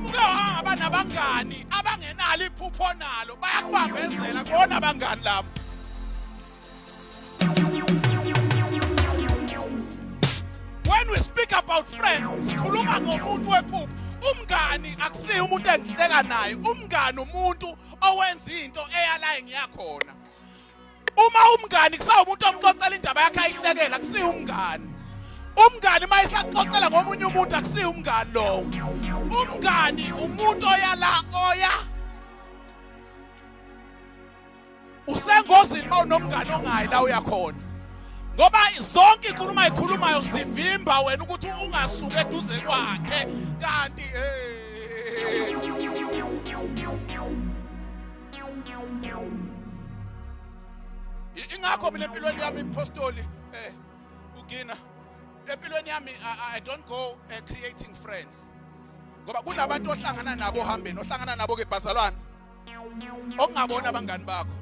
umuke wahamba nabangani abangenalo iphupho nalo bayakubambezela kona abangani labo. When we speak about friends, sikhuluma ngomuntu wephupho. Umngani akusiyo umuntu engihleka naye. Umngani umuntu owenza into eyala engiyakhona. Uma umngani kusawumuntu omxoxela indaba yakhe ayihlekela akusiyo umngani. Umngani mayisaxoxela ngomunye umuntu akusiyo umngani lowo. Umngani umuntu oyala oya. Usengozini bawunomngani ongayi la uyakhona. Ngoba zonke inkulumo ayikhulumayo zivimba wena ukuthi ungasuke eduze kwakhe kanti ingakho mina empilweni yami impostoli ugina empilweni yami I don't go creating friends. Ngoba kunabantu ohlangana nabo ohambeni ohlangana nabo ke Bazalwane okungabona abangani bakho.